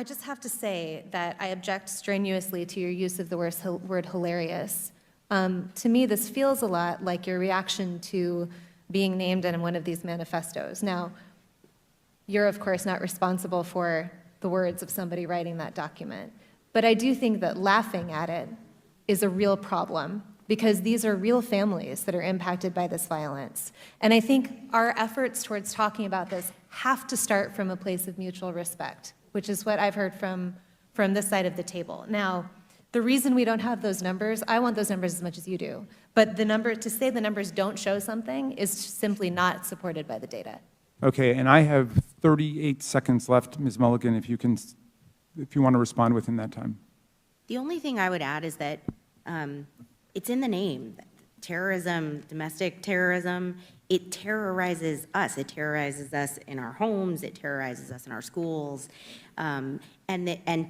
I just have to say that I object strenuously to your use of the word hilarious. To me, this feels a lot like your reaction to being named in one of these manifestos. Now, you're of course not responsible for the words of somebody writing that document, but I do think that laughing at it is a real problem because these are real families that are impacted by this violence. And I think our efforts towards talking about this have to start from a place of mutual respect, which is what I've heard from this side of the table. Now, the reason we don't have those numbers, I want those numbers as much as you do, but to say the numbers don't show something is simply not supported by the data. Okay, and I have 38 seconds left, Ms. Mulligan, if you want to respond within that time. The only thing I would add is that it's in the name. Terrorism, domestic terrorism, it terrorizes us. It terrorizes us in our homes. It terrorizes us in our schools. And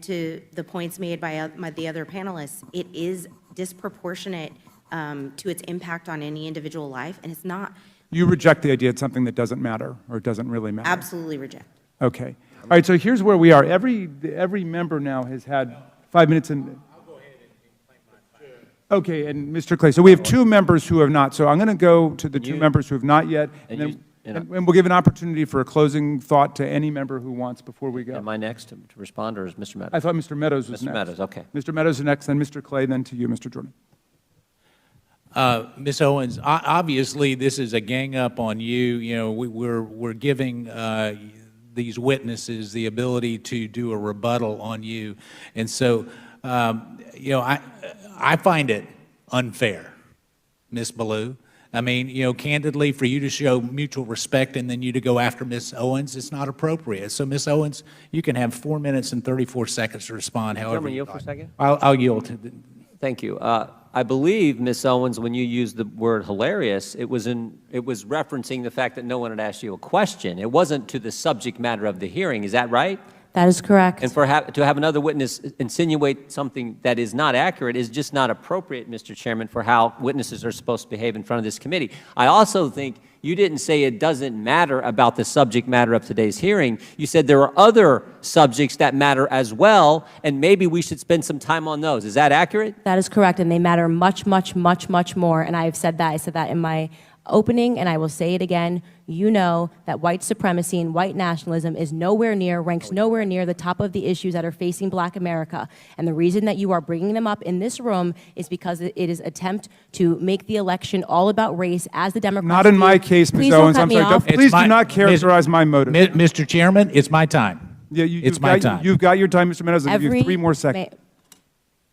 to the points made by the other panelists, it is disproportionate to its impact on any individual life, and it's not. You reject the idea it's something that doesn't matter or it doesn't really matter? Absolutely reject. Okay. All right, so here's where we are. Every member now has had 5 minutes and... I'll go ahead and claim my 5 minutes. Okay, and Mr. Clay, so we have 2 members who have not. So I'm going to go to the 2 members who have not yet, and we'll give an opportunity for a closing thought to any member who wants before we go. Am I next to respond, or is Mr. Meadows? I thought Mr. Meadows was next. Mr. Meadows, okay. Mr. Meadows is next, then Mr. Clay, then to you, Mr. Jordan. Ms. Owens, obviously this is a gang up on you. You know, we're giving these witnesses the ability to do a rebuttal on you, and so you know, I find it unfair, Ms. Belew. I mean, you know, candidly, for you to show mutual respect and then you to go after Ms. Owens, it's not appropriate. So, Ms. Owens, you can have 4 minutes and 34 seconds to respond. However, yield for a second. I'll yield to. Thank you. I believe, Ms. Owens, when you used the word hilarious, it was referencing the fact that no one had asked you a question. It wasn't to the subject matter of the hearing. Is that right? That is correct. And to have another witness insinuate something that is not accurate is just not appropriate, Mr. Chairman, for how witnesses are supposed to behave in front of this committee. I also think you didn't say it doesn't matter about the subject matter of today's hearing. You said there are other subjects that matter as well, and maybe we should spend some time on those. Is that accurate? That is correct, and they matter much, much, much, much more, and I have said that. I said that in my opening, and I will say it again. You know that white supremacy and white nationalism is ranks nowhere near the top of the issues that are facing Black America. And the reason that you are bringing them up in this room is because it is an attempt to make the election all about race, as the Democrats Not in my case, Ms. Owens. I'm sorry. Please do not characterize my motive. Mr. Chairman, it's my time. Yeah, it's my time. You've got your time, Mr. Meadows. I'll give you 3 more seconds.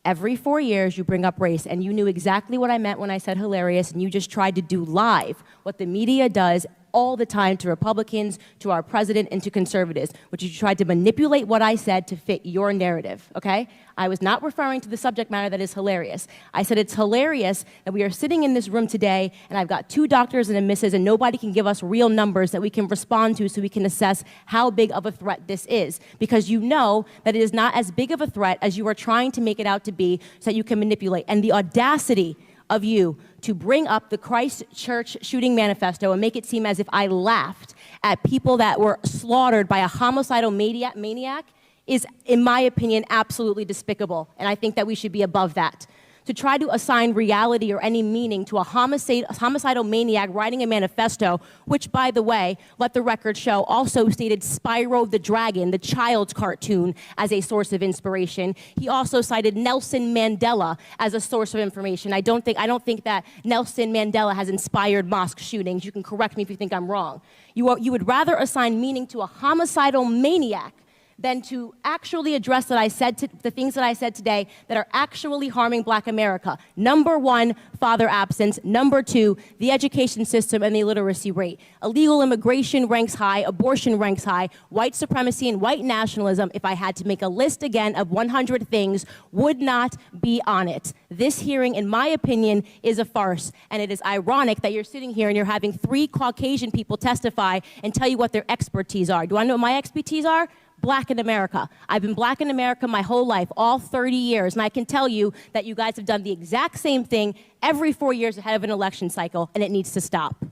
Every 4 years, you bring up race, and you knew exactly what I meant when I said hilarious, and you just tried to do live what the media does all the time to Republicans, to our president, and to conservatives, which you tried to manipulate what I said to fit your narrative, okay? I was not referring to the subject matter that is hilarious. I said it's hilarious that we are sitting in this room today, and I've got 2 doctors and a missus, and nobody can give us real numbers that we can respond to so we can assess how big of a threat this is. Because you know that it is not as big of a threat as you are trying to make it out to be so that you can manipulate. And the audacity of you to bring up the Christchurch shooting manifesto and make it seem as if I laughed at people that were slaughtered by a homicidal maniac is, in my opinion, absolutely despicable. And I think that we should be above that. To try to assign reality or any meaning to a homicidal maniac writing a manifesto, which, by the way, let the record show, also stated Spyro the Dragon, the child's cartoon, as a source of inspiration. He also cited Nelson Mandela as a source of information. I don't think that Nelson Mandela has inspired mosque shootings. You can correct me if you think I'm wrong. You would rather assign meaning to a homicidal maniac than to actually address the things that I said today that are actually harming Black America. Number 1, father absence. Number 2, the education system and the illiteracy rate. Illegal immigration ranks high, abortion ranks high, white supremacy and white nationalism, if I had to make a list again of 100 things, would not be on it. This hearing, in my opinion, is a farce, and it is ironic that you're sitting here and you're having 3 Caucasian people testify and tell you what their expertise are. Do I know what my expertise are? Black in America. I've been Black in America my whole life, all 30 years, and I can tell you that you guys have done the exact same thing every 4 years ahead of an election cycle, and it needs to stop.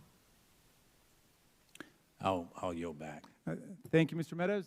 I'll yield back. Thank you, Mr. Meadows.